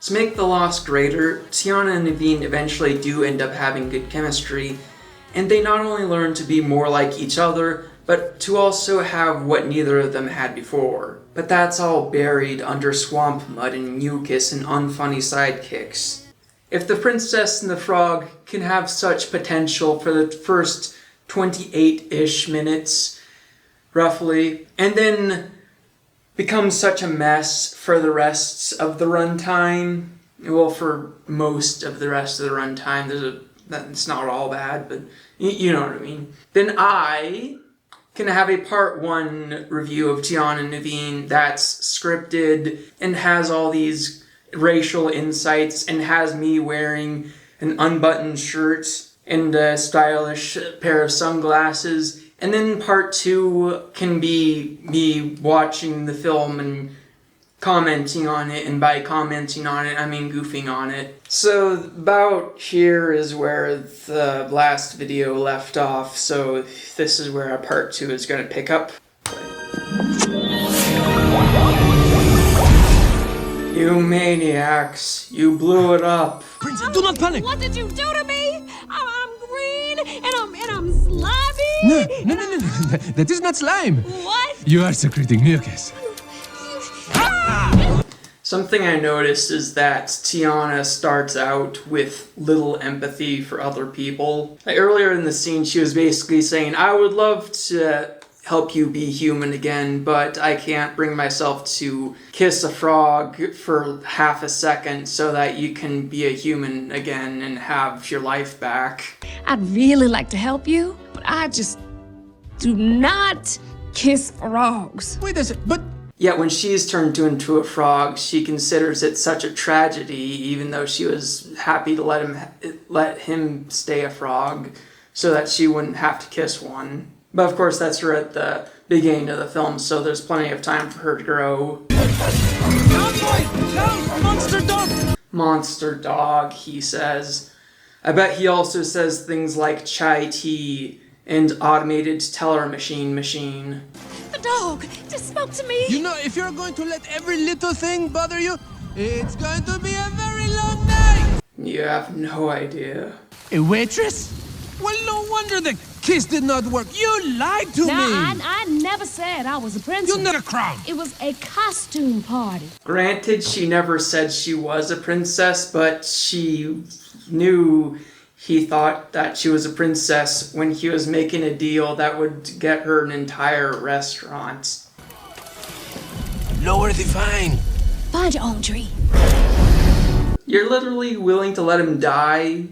To make the loss greater, Tiana and Naveen eventually do end up having good chemistry, and they not only learn to be more like each other, but to also have what neither of them had before. But that's all buried under swamp mud and mucus and unfunny sidekicks. If the Princess and the Frog can have such potential for the first 28-ish minutes, roughly, and then become such a mess for the rest of the runtime, well, for most of the rest of the runtime, it's not all bad, but you know what I mean, then I can have a part 1 review of Tiana and Naveen that's scripted and has all these racial insights and has me wearing an unbuttoned shirt and a stylish pair of sunglasses. And then part 2 can be me watching the film and commenting on it, and by commenting on it, I mean goofing on it. So about here is where the last video left off, so this is where our part 2 is going to pick up. You maniacs, you blew it up. Princess, do not panic! What did you do to me? I'm green, and I'm slimy! No, that is not slime! What? You are secreting mucus. Something I noticed is that Tiana starts out with little empathy for other people. Like earlier in the scene, she was basically saying, I would love to help you be human again, but I can't bring myself to kiss a frog for half a second so that you can be a human again and have your life back. I'd really like to help you, but I just do not kiss frogs. Wait a sec, but... Yet when she's turned into a frog, she considers it such a tragedy, even though she was happy to let him stay a frog so that she wouldn't have to kiss one. But of course that's her at the beginning of the film, so there's plenty of time for her to grow. Monster dog! Monster dog, he says. I bet he also says things like chai tea and automated teller machine. The dog just spoke to me. You know, if you're going to let every little thing bother you, it's going to be a very long night! You have no idea. A waitress? Well, no wonder the kiss did not work. You lied to me! I never said I was a princess. You need a crown! It was a costume party. Granted, she never said she was a princess, but she knew he thought that she was a princess when he was making a deal that would get her an entire restaurant. Lower the fine. Find your own tree. You're literally willing to let him die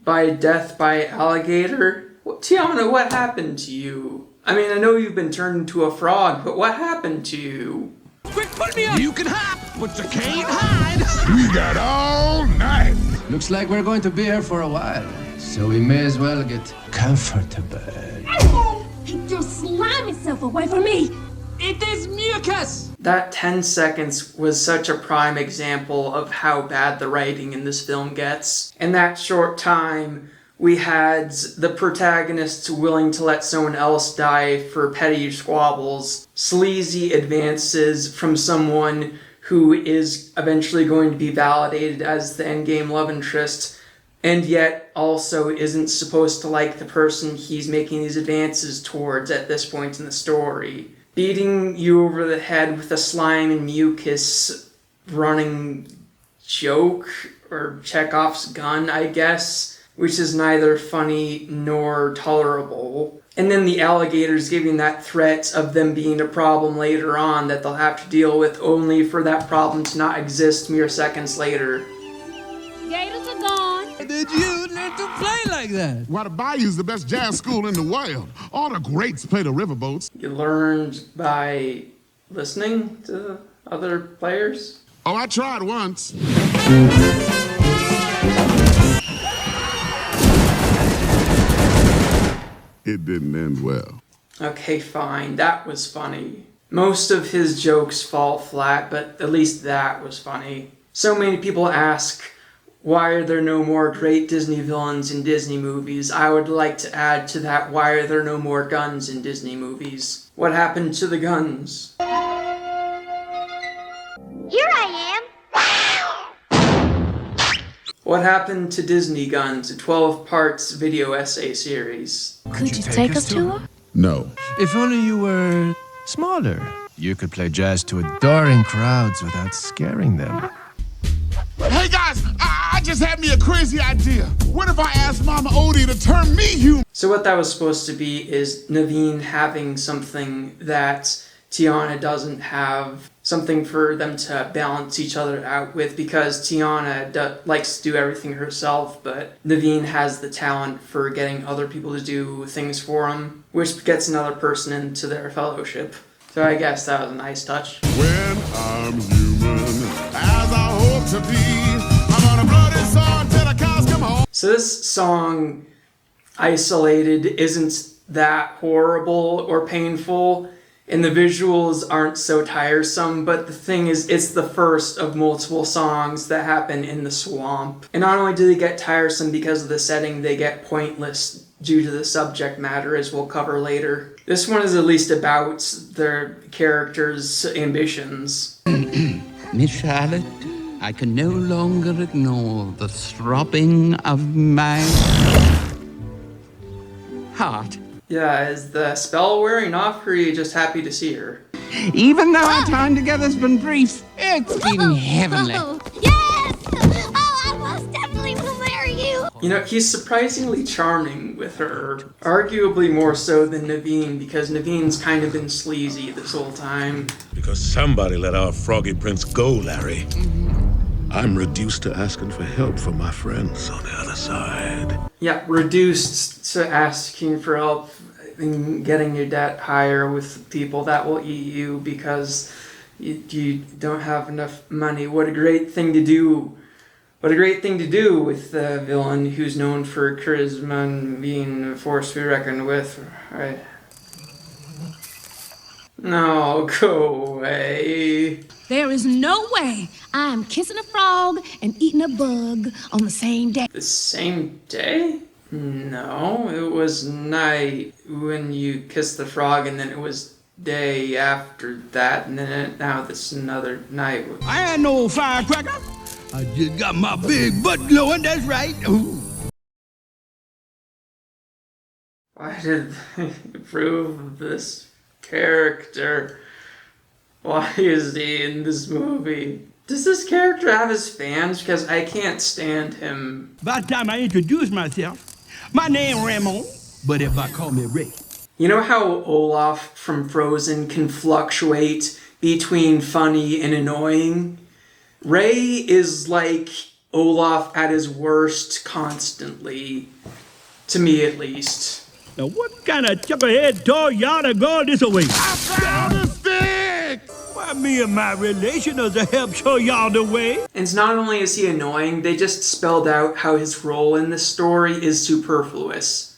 by death by alligator? Tiana, what happened to you? I mean, I know you've been turned into a frog, but what happened to you? Quick, put me up! You can hop, but you can't hide! We got all night. Looks like we're going to be here for a while, so we may as well get comfortable. Keep your slimy self away from me. It is mucus! That 10 seconds was such a prime example of how bad the writing in this film gets. In that short time, we had the protagonists willing to let someone else die for petty squabbles, sleazy advances from someone who is eventually going to be validated as the endgame love interest, and yet also isn't supposed to like the person he's making these advances towards at this point in the story. Beating you over the head with a slime and mucus running joke, or Chekhov's gun, I guess, which is neither funny nor tolerable. And then the alligators giving that threat of them being a problem later on that they'll have to deal with, only for that problem to not exist mere seconds later. Gators are gone. Did you learn to play like that? Why, the Bayou's the best jazz school in the world. All the greats play the riverboats. You learned by listening to other players? Oh, I tried once. It didn't end well. Okay, fine, that was funny. Most of his jokes fall flat, but at least that was funny. So many people ask, why are there no more great Disney villains in Disney movies? I would like to add to that, why are there no more guns in Disney movies? What happened to the guns? Here I am. What Happened to Disney Guns, a 12 parts video essay series. Could you take us to her? No. If only you were smaller, you could play jazz to adoring crowds without scaring them. Hey guys, I just had me a crazy idea. What if I asked Mama Odie to turn me human? So what that was supposed to be is Naveen having something that Tiana doesn't have, something for them to balance each other out with, because Tiana likes to do everything herself, but Naveen has the talent for getting other people to do things for him, which gets another person into their fellowship. So I guess that was a nice touch. When I'm human, as I hope to be, I'm gonna blow this song till the cows come home. So this song, isolated, isn't that horrible or painful, and the visuals aren't so tiresome, but the thing is, it's the first of multiple songs that happen in the swamp. And not only do they get tiresome because of the setting, they get pointless due to the subject matter, as we'll cover later. This one is at least about their characters' ambitions. Miss Charlotte, I can no longer ignore the throbbing of my heart. Yeah, is the spell wearing off, or are you just happy to see her? Even though our time together's been brief, it's been heavenly. Yes! Oh, I most definitely will marry you! You know, he's surprisingly charming with her. Arguably more so than Naveen, because Naveen's kind of been sleazy this whole time. Because somebody let our froggy prince go, Larry. I'm reduced to asking for help from my friends on the other side. Yeah, reduced to asking for help in getting your debt higher with people that will eat you because you don't have enough money. What a great thing to do. What a great thing to do with the villain who's known for charisma and being a force to be reckoned with, right? No, go away. There is no way I'm kissing a frog and eating a bug on the same day. The same day? No, it was night when you kissed the frog, and then it was day after that, and then now this is another night. I ain't no firecracker. I just got my big butt glowing, that's right. Ooh. Why did they approve this character? Why is he in this movie? Does this character have his fans? Because I can't stand him. About time I introduce myself. My name Ramon, but everybody call me Ray. You know how Olaf from Frozen can fluctuate between funny and annoying? Ray is like Olaf at his worst constantly. To me, at least. Now what kind of chucklehead toy y'all to go this way? I found a stick! Why me and my relationers to help show y'all the way? And not only is he annoying, they just spelled out how his role in this story is superfluous.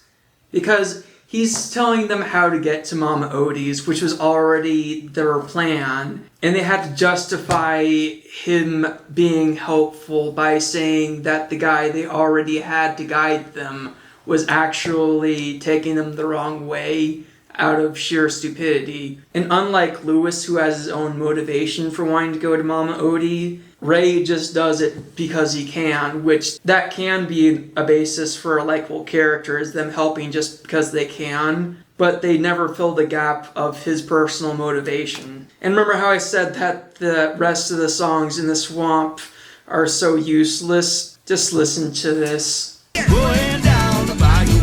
Because he's telling them how to get to Mama Odie's, which was already their plan, and they had to justify him being helpful by saying that the guy they already had to guide them was actually taking them the wrong way out of sheer stupidity. And unlike Lewis, who has his own motivation for wanting to go to Mama Odie, Ray just does it because he can, which that can be a basis for a likable character, is them helping just because they can, but they never fill the gap of his personal motivation. And remember how I said that the rest of the songs in the swamp are so useless? Just listen to this. Going down the bayou,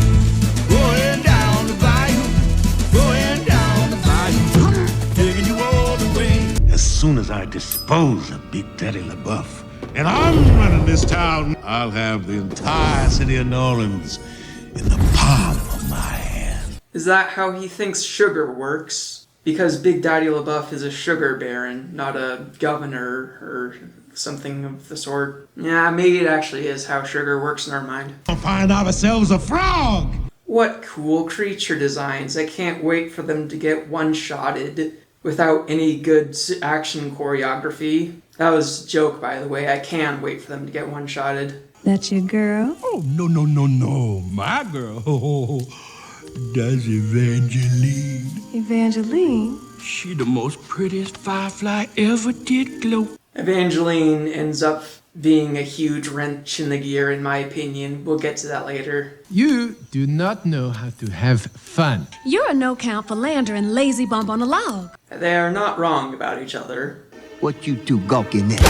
going down the bayou, going down the bayou, taking you all the way. As soon as I dispose of Big Daddy LaBeouf, and I'm running this town, I'll have the entire city of New Orleans in the palm of my hand. Is that how he thinks sugar works? Because Big Daddy LaBeouf is a sugar baron, not a governor or something of the sort. Yeah, maybe it actually is how sugar works in our mind. We'll find ourselves a frog! What cool creature designs. I can't wait for them to get one-shotted without any good action choreography. That was a joke, by the way. I can wait for them to get one-shotted. That's your girl? Oh, no. My girl. Oh, that's Evangeline. Evangeline? She the most prettiest firefly ever did glow. Evangeline ends up being a huge wrench in the gear, in my opinion. We'll get to that later. You do not know how to have fun. You're a no-count philanderer and lazy bump on a log. They are not wrong about each other. What you two gawking at?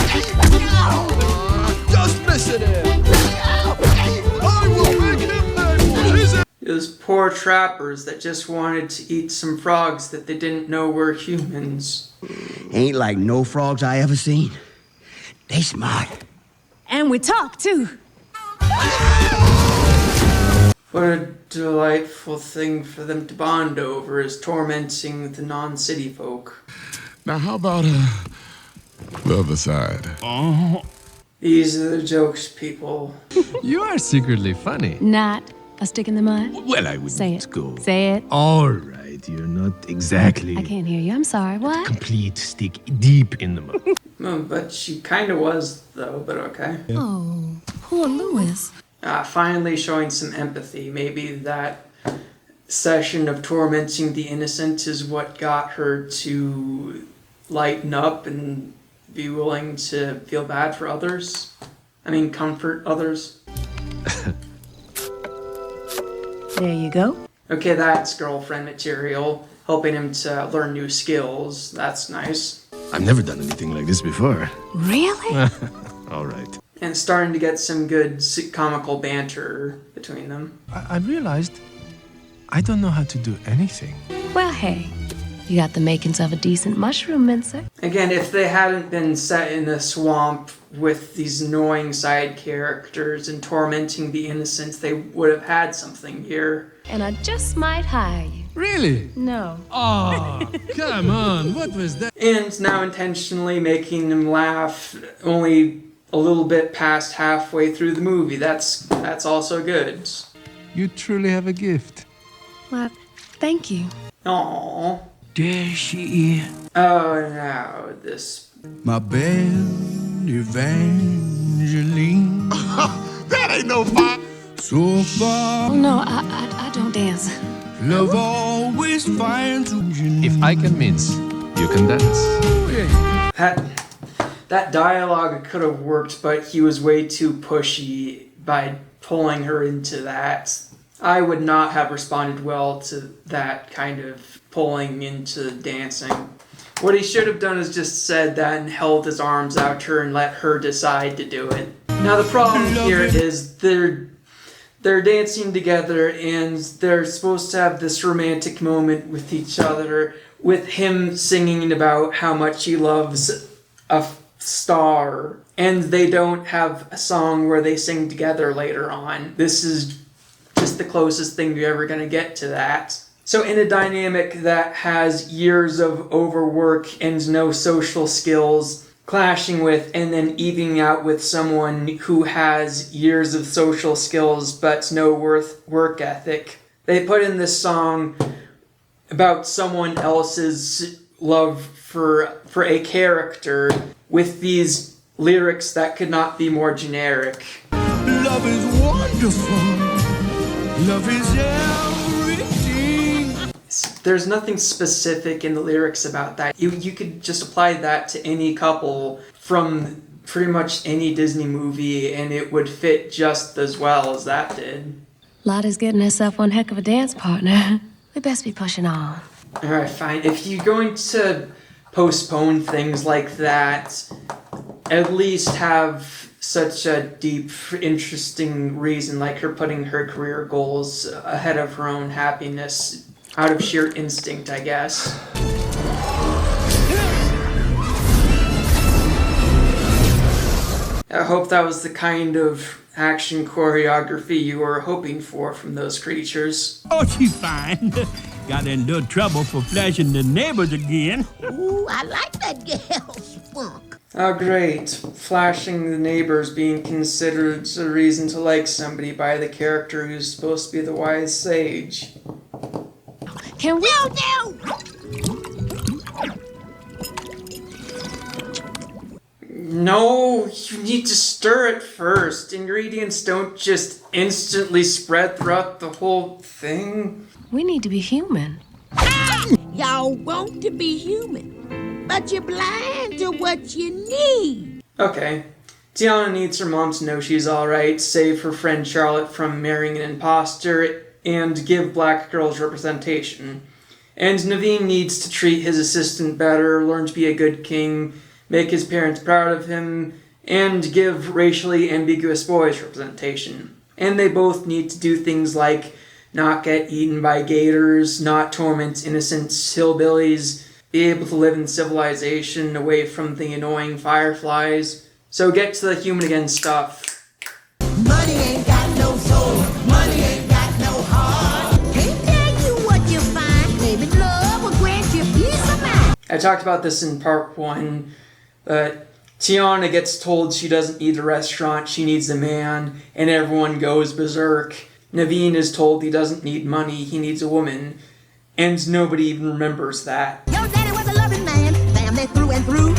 Just listen in. I will make him pay for his... Those poor trappers that just wanted to eat some frogs that they didn't know were humans. Ain't like no frogs I ever seen. They smart. And we talk, too. What a delightful thing for them to bond over, is tormenting the non-city folk. Now, how about the other side? These are the jokes, people. You are secretly funny. Not a stick in the mud. Well, I would Say it. go. Say it. All right, you're not exactly I can't hear you. I'm sorry. What? complete stick deep in the mud. But she kind of was, though, but okay. Oh, poor Louis. Finally showing some empathy. Maybe that session of tormenting the innocent is what got her to lighten up and be willing to feel bad for others. I mean, comfort others. There you go. Okay, that's girlfriend material. Helping him to learn new skills. That's nice. I've never done anything like this before. Really? All right. And starting to get some good comical banter between them. I realized I don't know how to do anything. Well, hey, you got the makings of a decent mushroom mincer. Again, if they hadn't been set in a swamp with these annoying side characters and tormenting the innocent, they would have had something here. And I just might hire you. Really? No. Oh, come on. What was that? And now intentionally making them laugh only a little bit past halfway through the movie. That's also good. You truly have a gift. Well, thank you. Aww. There she is. Oh, now this. My belle Evangeline. That ain't no fun. So far, Oh, no, I don't dance. love always finds you. If I can mince, you can dance. That dialogue could have worked, but he was way too pushy by pulling her into that. I would not have responded well to that kind of pulling into dancing. What he should have done is just said that and held his arms out to her and let her decide to do it. Now the problem here is they're dancing together and they're supposed to have this romantic moment with each other, with him singing about how much he loves a star, and they don't have a song where they sing together later on. This is just the closest thing you're ever going to get to that. So in a dynamic that has years of overwork and no social skills clashing with and then evening out with someone who has years of social skills but no work ethic, they put in this song about someone else's love for a character with these lyrics that could not be more generic. Love is wonderful. Love is everything. There's nothing specific in the lyrics about that. You could just apply that to any couple from pretty much any Disney movie and it would fit just as well as that did. Lottie's getting herself one heck of a dance partner. We best be pushing on. Alright, fine. If you're going to postpone things like that, at least have such a deep, interesting reason, like her putting her career goals ahead of her own happiness out of sheer instinct, I guess. I hope that was the kind of action choreography you were hoping for from those creatures. Oh, she's fine. Got in a little trouble for flashing the neighbors again. Ooh, I like that girl's spunk. Oh great, flashing the neighbors being considered a reason to like somebody by the character who's supposed to be the wise sage. Can we? No! No, you need to stir it first. Ingredients don't just instantly spread throughout the whole thing. We need to be human. Y'all want to be human, but you're blind to what you need. Okay, Tiana needs her mom to know she's alright, save her friend Charlotte from marrying an imposter, and give black girls representation. And Naveen needs to treat his assistant better, learn to be a good king, make his parents proud of him, and give racially ambiguous boys representation. And they both need to do things like not get eaten by gators, not torment innocent hillbillies, be able to live in civilization away from the annoying fireflies. So get to the human again stuff. Money ain't got no soul. Money ain't got no heart. Can't tell you what you find. Maybe love will grant you peace of mind. I talked about this in part 1. Tiana gets told she doesn't need a restaurant, she needs a man, and everyone goes berserk. Naveen is told he doesn't need money, he needs a woman, and nobody even remembers that. Your daddy was a loving man, family through and through.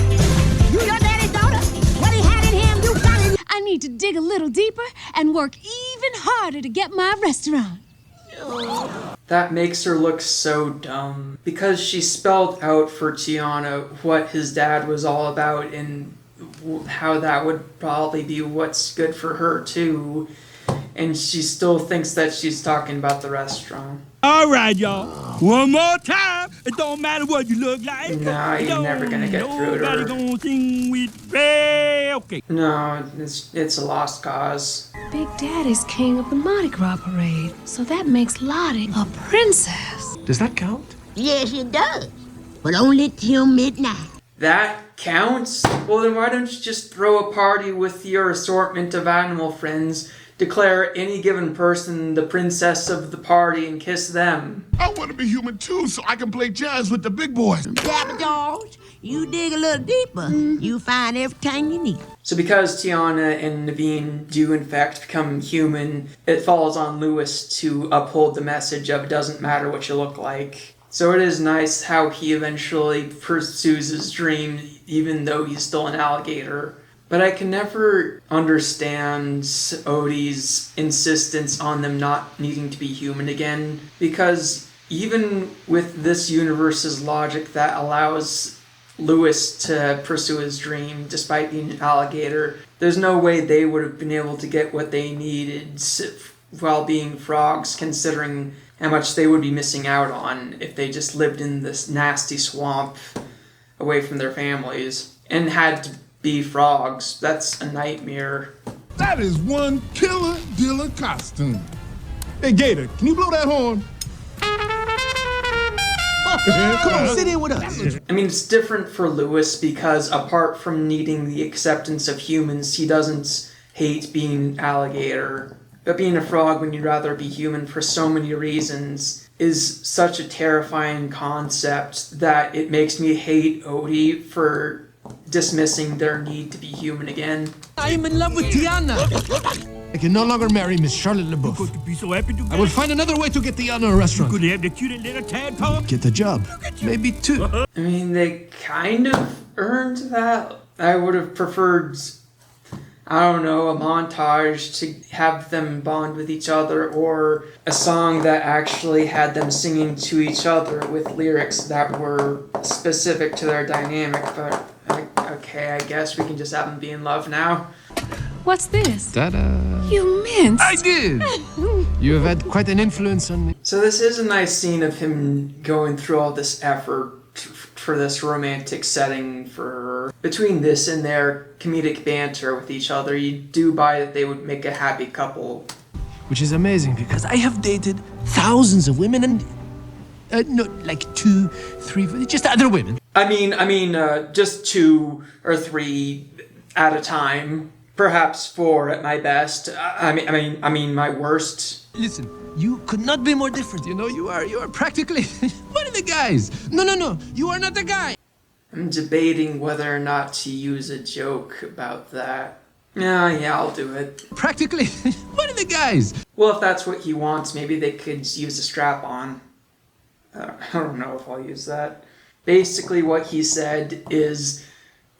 You your daddy's daughter. What he had in him, you got in. I need to dig a little deeper and work even harder to get my restaurant. That makes her look so dumb, because she spelled out for Tiana what his dad was all about and how that would probably be what's good for her too, and she still thinks that she's talking about the restaurant. All right, y'all. One more time. It don't matter what you look like. Nah, you're never gonna get through to Nobody her. gonna sing with Ray. Okay. No, it's a lost cause. Big Daddy's king of the Mardi Gras parade, so that makes Lottie a princess. Does that count? Yes, it does. But only till midnight. That counts? Well, then why don't you just throw a party with your assortment of animal friends, declare any given person the princess of the party, and kiss them? I want to be human too, so I can play jazz with the big boys. Dabba George, you dig a little deeper, you find everything you need. So because Tiana and Naveen do in fact become human, it falls on Lewis to uphold the message of it doesn't matter what you look like. So it is nice how he eventually pursues his dream, even though he's still an alligator. But I can never understand Odie's insistence on them not needing to be human again, because even with this universe's logic that allows Lewis to pursue his dream despite being an alligator, there's no way they would have been able to get what they needed while being frogs, considering how much they would be missing out on if they just lived in this nasty swamp away from their families and had to be frogs. That's a nightmare. That is one killer dealer costume. Hey, Gator, can you blow that horn? Come on, sit in with us. I mean, it's different for Lewis because apart from needing the acceptance of humans, he doesn't hate being an alligator. But being a frog when you'd rather be human for so many reasons is such a terrifying concept that it makes me hate Odie for dismissing their need to be human again. I am in love with Tiana. I can no longer marry Miss Charlotte LeBeouf. Going to be so happy to I will find another way to get Tiana a restaurant. Could have the cute little tadpole. Get the job. Maybe 2. I mean, they kind of earned that. I would have preferred, I don't know, a montage to have them bond with each other, or a song that actually had them singing to each other with lyrics that were specific to their dynamic, but okay, I guess we can just have them be in love now. What's this? Ta-da. You minced. I did. You have had quite an influence on me. So this is a nice scene of him going through all this effort for this romantic setting for her. Between this and their comedic banter with each other, you do buy that they would make a happy couple. Which is amazing because I have dated thousands of women and no, like 2, 3, just other women. I mean, just 2 or 3 at a time, perhaps 4 at my best. I mean, my worst. Listen, you could not be more different. You know, you are practically one of the guys. No, you are not the guy. I'm debating whether or not to use a joke about that. Yeah, I'll do it. Practically one of the guys. Well, if that's what he wants, maybe they could use a strap-on. I don't know if I'll use that. Basically, what he said is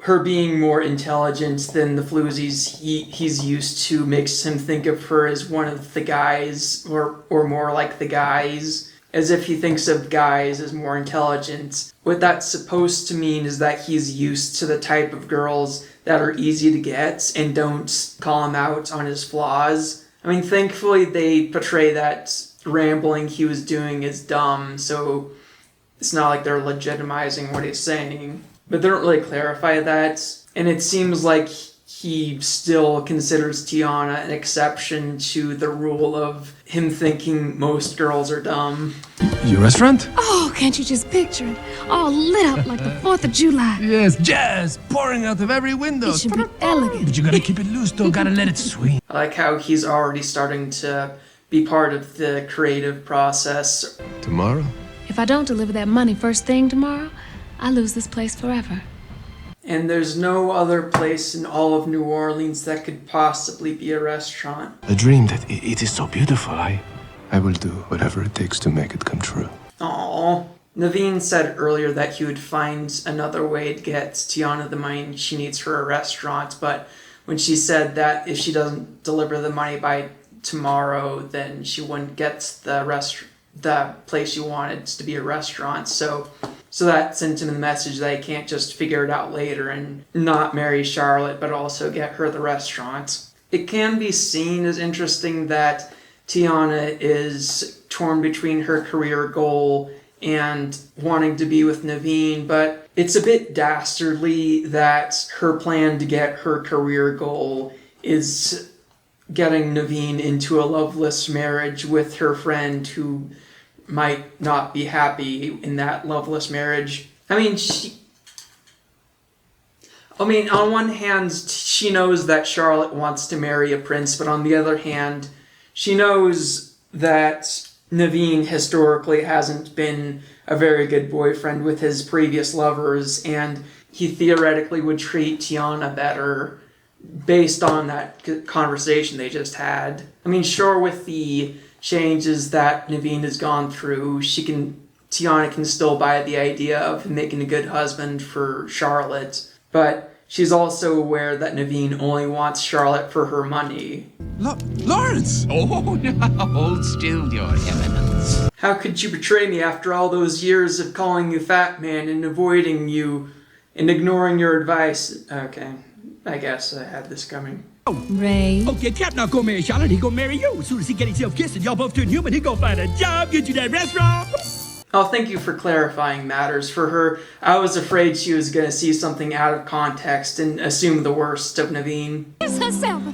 her being more intelligent than the floozies he's used to makes him think of her as one of the guys, or more like the guys. as if he thinks of guys as more intelligent. What that's supposed to mean is that he's used to the type of girls that are easy to get and don't call him out on his flaws. I mean, thankfully they portray that rambling he was doing as dumb, so it's not like they're legitimizing what he's saying. But they don't really clarify that, and it seems like he still considers Tiana an exception to the rule of him thinking most girls are dumb. Your restaurant? Oh, can't you just picture it? All lit up like the 4th of July. Yes, jazz pouring out of every window. It should be elegant. But you gotta keep it loose, though. Gotta let it swing. I like how he's already starting to be part of the creative process. Tomorrow? If I don't deliver that money first thing tomorrow, I lose this place forever. And there's no other place in all of New Orleans that could possibly be a restaurant. A dream that it is so beautiful. I will do whatever it takes to make it come true. Aww. Naveen said earlier that he would find another way to get Tiana the money she needs for a restaurant, but when she said that if she doesn't deliver the money by tomorrow, then she wouldn't get the place she wanted to be a restaurant. So that sent him the message that he can't just figure it out later and not marry Charlotte, but also get her the restaurant. It can be seen as interesting that Tiana is torn between her career goal and wanting to be with Naveen, but it's a bit dastardly that her plan to get her career goal is getting Naveen into a loveless marriage with her friend who might not be happy in that loveless marriage. I mean, on one hand, she knows that Charlotte wants to marry a prince, but on the other hand, she knows that Naveen historically hasn't been a very good boyfriend with his previous lovers, and he theoretically would treat Tiana better based on that conversation they just had. I mean, sure, with the changes that Naveen has gone through, Tiana can still buy the idea of making a good husband for Charlotte, but she's also aware that Naveen only wants Charlotte for her money. Lawrence! Oh, now hold still, Your Eminence. How could you betray me after all those years of calling you fat man and avoiding you and ignoring your advice? Okay, I guess I had this coming. Ray. Okay, Cap not gonna marry Charlotte, he gonna marry you. As soon as he get himself kissing, y'all both turn human, he gonna find a job, get you that restaurant. Oh, thank you for clarifying matters for her. I was afraid she was gonna see something out of context and assume the worst of Naveen. It's herself.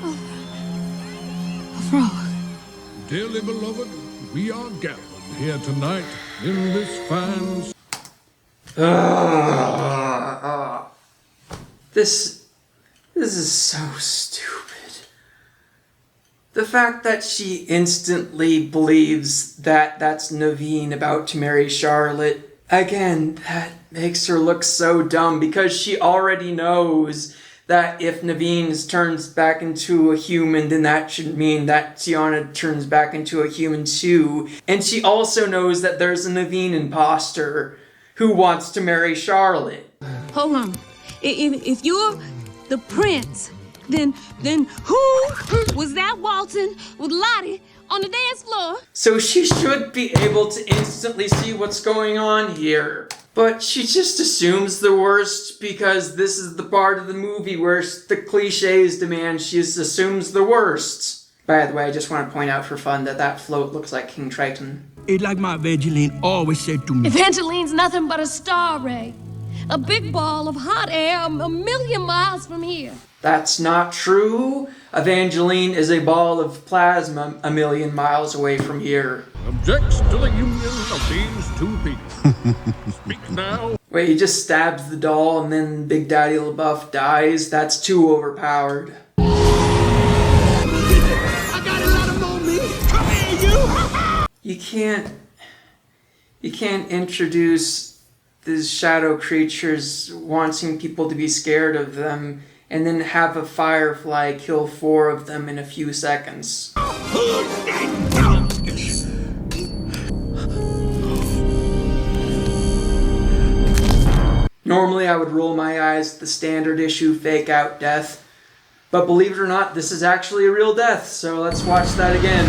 A frog. Dearly beloved, we are gathered here tonight in this fine... This is so stupid. The fact that she instantly believes that that's Naveen about to marry Charlotte, again, that makes her look so dumb because she already knows that if Naveen turns back into a human, then that should mean that Tiana turns back into a human too. And she also knows that there's a Naveen imposter who wants to marry Charlotte. Hold on. If you're the prince, then who was that waltzing with Lottie on the dance floor? So she should be able to instantly see what's going on here. But she just assumes the worst because this is the part of the movie where the cliches demand she just assumes the worst. By the way, I just want to point out for fun that float looks like King Triton. It's like my Evangeline always said to me. Evangeline's nothing but a star, Ray. A big ball of hot air a million miles from here. That's not true. Evangeline is a ball of plasma a million miles away from here. Objects to the union of these two people. Speak now. Wait, he just stabs the doll and then Big Daddy LaBeouf dies? That's too overpowered. I got a lot of more me. Come here, You can't introduce these shadow creatures wanting people to be scared of them and then have a firefly kill 4 of them in a few seconds. Normally I would roll my eyes at the standard issue fake out death, but believe it or not, this is actually a real death, so let's watch that again.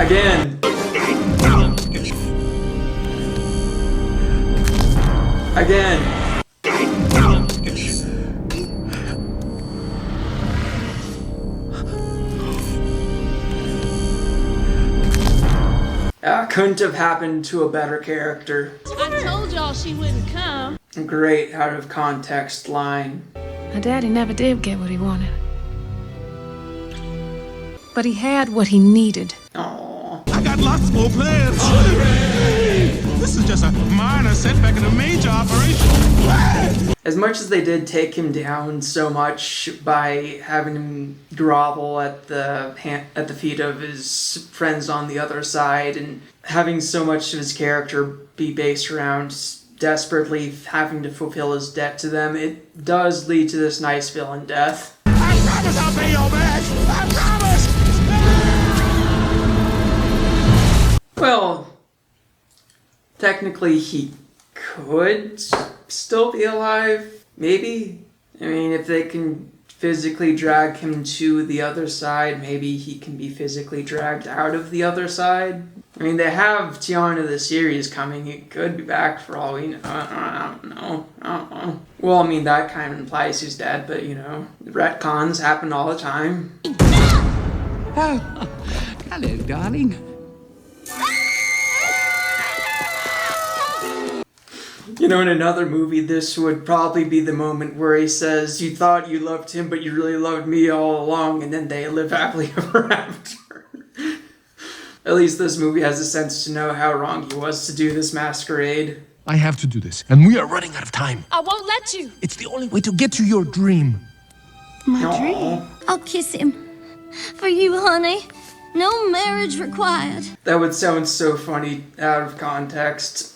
Again. Again. Couldn't have happened to a better character. I told y'all she wouldn't come. Great out of context line. My daddy never did get what he wanted. But he had what he needed. Aww. I got lots more plans. This is just a minor setback in a major operation. As much as they did take him down so much by having him grovel at the feet of his friends on the other side, and having so much of his character be based around desperately having to fulfill his debt to them, it does lead to this nice villain death. I promise I'll pay your back. I promise. Well, technically he could still be alive, maybe. I mean, if they can physically drag him to the other side, maybe he can be physically dragged out of the other side. I mean, they have Tiana the series coming. He could be back for all we know. I don't know. Well, I mean, that kind of implies he's dead, but you know, retcons happen all the time. Oh, hello, darling. You know, in another movie, this would probably be the moment where he says, "You thought you loved him, but you really loved me all along," and then they live happily ever after. At least this movie has the sense to know how wrong he was to do this masquerade. I have to do this, and we are running out of time. I won't let you. It's the only way to get to your dream. My Aw. dream. I'll kiss him. For you, honey. No marriage required. That would sound so funny out of context.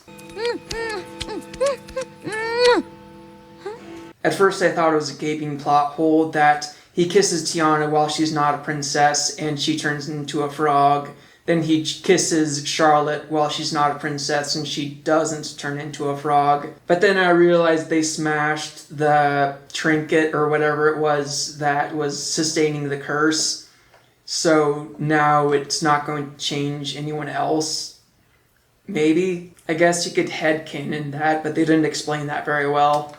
At first I thought it was a gaping plot hole that he kisses Tiana while she's not a princess and she turns into a frog. Then he kisses Charlotte while she's not a princess and she doesn't turn into a frog. But then I realized they smashed the trinket or whatever it was that was sustaining the curse. So now it's not going to change anyone else. Maybe. I guess you could headcanon that, but they didn't explain that very well.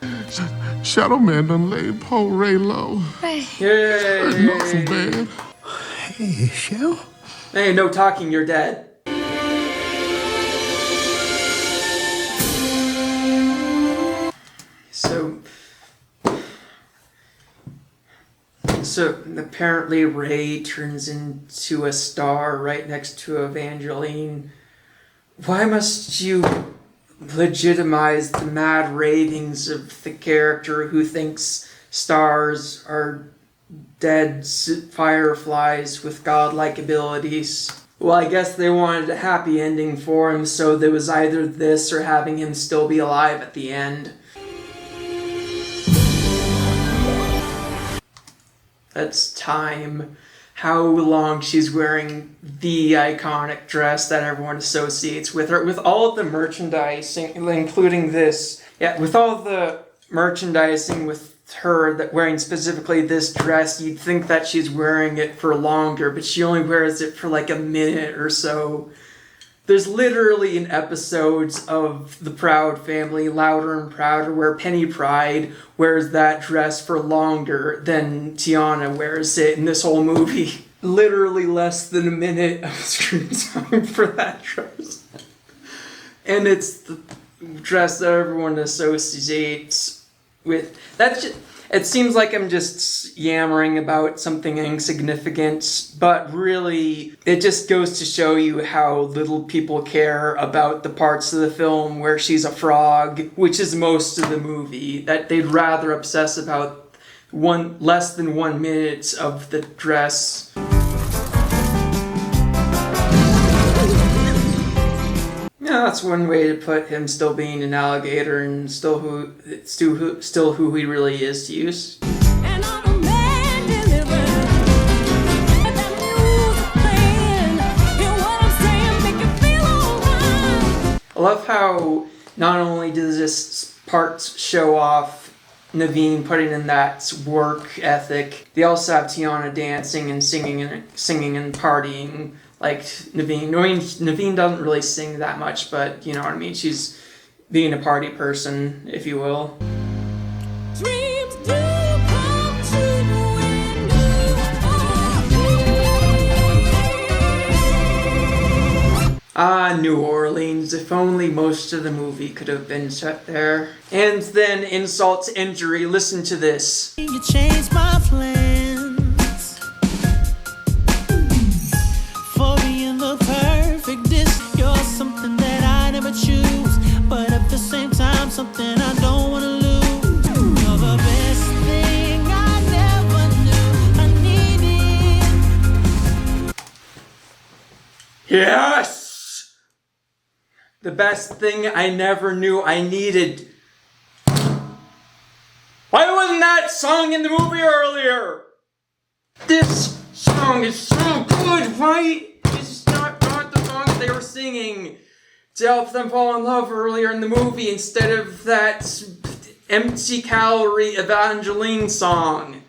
Shadow Man done laid poor Ray low. Yay! Not so bad. Hey, Shell? Hey, no talking, you're dead. So apparently Ray turns into a star right next to Evangeline. Why must you legitimize the mad ravings of the character who thinks stars are dead fireflies with godlike abilities? Well, I guess they wanted a happy ending for him, so there was either this or having him still be alive at the end. That's time. How long she's wearing the iconic dress that everyone associates with her, with all of the merchandising, including this. Yeah, with all the merchandising with her that wearing specifically this dress, you'd think that she's wearing it for longer, but she only wears it for like a minute or so. There's literally an episode of The Proud Family, Louder and Prouder, where Penny Pride wears that dress for longer than Tiana wears it in this whole movie. Literally less than a minute of screen time for that dress. And it's the dress that everyone associates with. That's just, it seems like I'm just yammering about something insignificant, but really, it just goes to show you how little people care about the parts of the film where she's a frog, which is most of the movie, that they'd rather obsess about less than 1 minute of the dress. Yeah, that's one way to put him still being an alligator and still who he really is to use. And on a man delivered. Let that music playing. Hear what I'm saying, make you feel alright. I love how not only does this part show off Naveen putting in that work ethic, they also have Tiana dancing and singing and partying like Naveen. I mean, Naveen doesn't really sing that much, but you know what I mean. She's being a party person, if you will. Dreams do come true when you are free. New Orleans. If only most of the movie could have been set there. And then insult to injury. Listen to this. You changed my plans for being the perfect dish. You're something that I never choose, but at the same time, something I don't want to lose. You're the best thing I never knew I needed. Yes! The best thing I never knew I needed. Why wasn't that song in the movie earlier? This song is so good, right? It's not the song that they were singing to help them fall in love earlier in the movie instead of that empty calorie Evangeline song.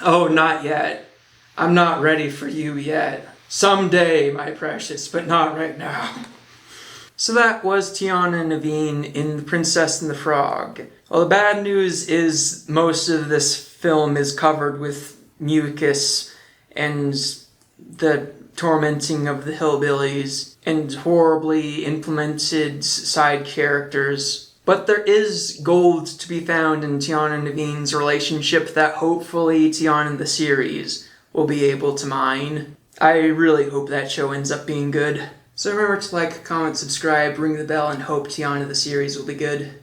Oh, not yet. I'm not ready for you yet. Someday, my precious, but not right now. So that was Tiana and Naveen in The Princess and the Frog. Well, the bad news is most of this film is covered with mucus and the tormenting of the hillbillies and horribly implemented side characters. But there is gold to be found in Tiana and Naveen's relationship that hopefully Tiana and the series will be able to mine. I really hope that show ends up being good. So remember to like, comment, subscribe, ring the bell, and hope Tiana the series will be good.